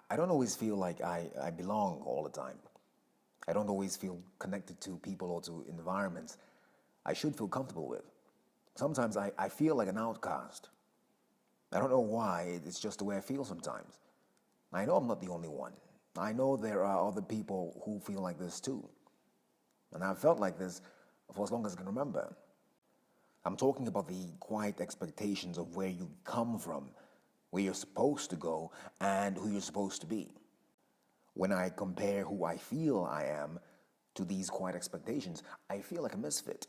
I don't always feel like I belong all the time. I don't always feel connected to people or to environments I should feel comfortable with. Sometimes I feel like an outcast. I don't know why, it's just the way I feel sometimes. I know I'm not the only one. I know there are other people who feel like this too. And I've felt like this for as long as I can remember. I'm talking about the quiet expectations of where you come from, where you're supposed to go, and who you're supposed to be. When I compare who I feel I am to these quiet expectations, I feel like a misfit.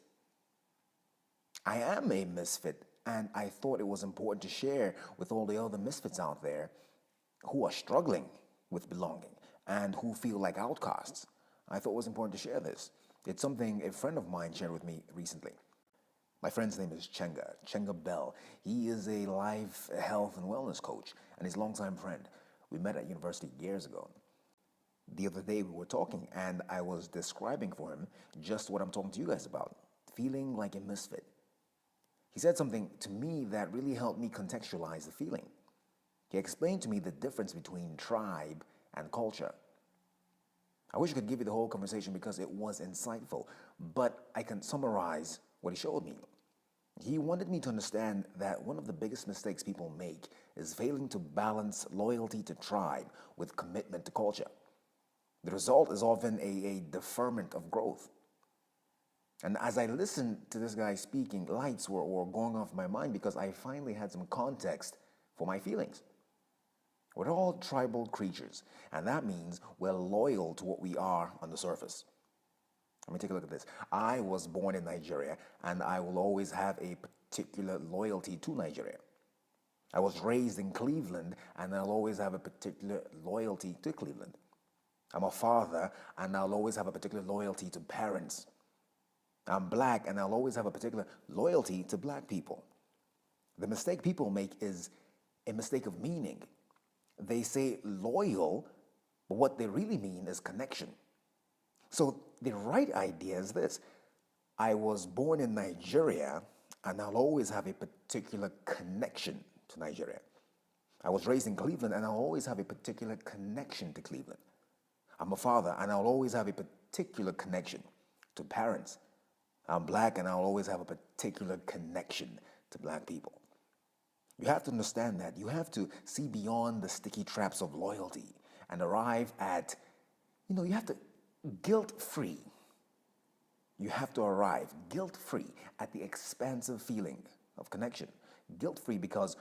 I am a misfit, and I thought it was important to share with all the other misfits out there who are struggling with belonging and who feel like outcasts. I thought it was important to share this. It's something a friend of mine shared with me recently. My friend's name is Chenga Bell. He is a life, health, and wellness coach, and his longtime friend. We met at university years ago. The other day we were talking, and I was describing for him just what I'm talking to you guys about, feeling like a misfit. He said something to me that really helped me contextualize the feeling. He explained to me the difference between tribe and culture. I wish I could give you the whole conversation because it was insightful, but I can summarize what he showed me. He wanted me to understand that one of the biggest mistakes people make is failing to balance loyalty to tribe with commitment to culture. The result is often a deferment of growth. And as I listened to this guy speaking, lights were going off my mind because I finally had some context for my feelings. We're all tribal creatures, and that means we're loyal to what we are on the surface. Let me take a look at this. I was born in Nigeria, and I will always have a particular loyalty to Nigeria. I was raised in Cleveland, and I'll always have a particular loyalty to Cleveland. I'm a father, and I'll always have a particular loyalty to parents. I'm black, and I'll always have a particular loyalty to black people. The mistake people make is a mistake of meaning. They say loyal, but what they really mean is connection. So the right idea is this. I was born in Nigeria, and I'll always have a particular connection to Nigeria. I was raised in Cleveland, and I'll always have a particular connection to Cleveland. I'm a father, and I'll always have a particular connection to parents. I'm black, and I'll always have a particular connection to black people. You have to understand that. You have to see beyond the sticky traps of loyalty and arrive at, you have to guilt-free. You have to arrive guilt-free at the expansive feeling of connection. Guilt-free because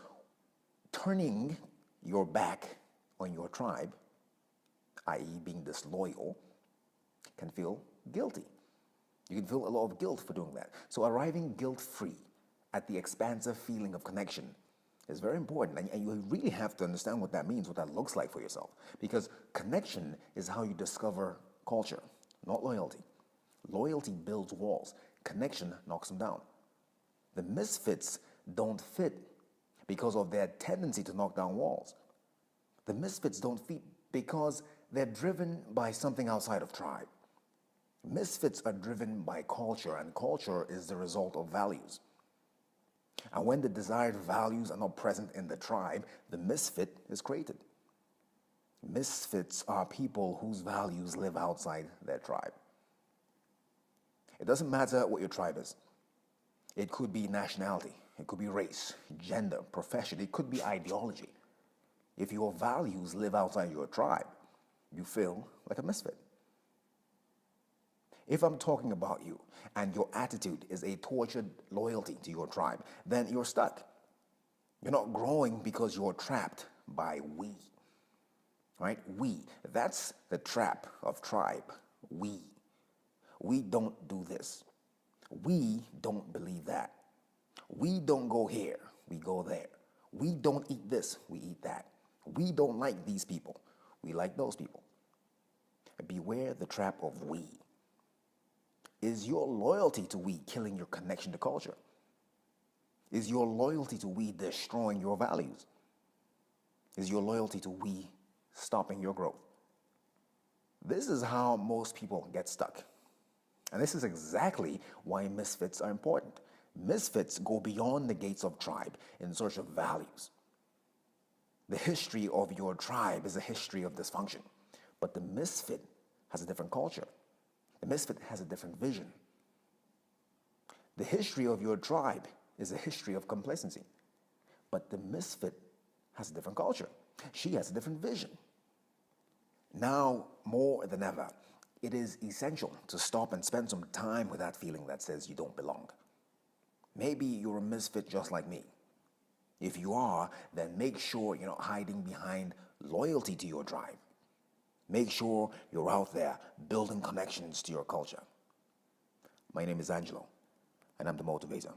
turning your back on your tribe, i.e. being disloyal, can feel guilty. You can feel a lot of guilt for doing that. So arriving guilt-free at the expansive feeling of connection is very important. And you really have to understand what that means, what that looks like for yourself. Because connection is how you discover culture, not loyalty. Loyalty builds walls. Connection knocks them down. The misfits don't fit because of their tendency to knock down walls. The misfits don't fit because they're driven by something outside of tribe. Misfits are driven by culture, and culture is the result of values. And when the desired values are not present in the tribe, the misfit is created. Misfits are people whose values live outside their tribe. It doesn't matter what your tribe is. It could be nationality, it could be race, gender, profession, it could be ideology. If your values live outside your tribe, you feel like a misfit. If I'm talking about you and your attitude is a tortured loyalty to your tribe, then you're stuck. You're not growing because you're trapped by we. Right? We. That's the trap of tribe. We. We don't do this. We don't believe that. We don't go here. We go there. We don't eat this. We eat that. We don't like these people. We like those people. Beware the trap of we. Is your loyalty to we killing your connection to culture? Is your loyalty to we destroying your values? Is your loyalty to we stopping your growth? This is how most people get stuck. And this is exactly why misfits are important. Misfits go beyond the gates of tribe in search of values. The history of your tribe is a history of dysfunction. But the misfit has a different culture. The misfit has a different vision. The history of your tribe is a history of complacency. But the misfit has a different culture. She has a different vision. Now, more than ever, it is essential to stop and spend some time with that feeling that says you don't belong. Maybe you're a misfit just like me. If you are, then make sure you're not hiding behind loyalty to your tribe. Make sure you're out there building connections to your culture. My name is Angelo, and I'm the Motivator.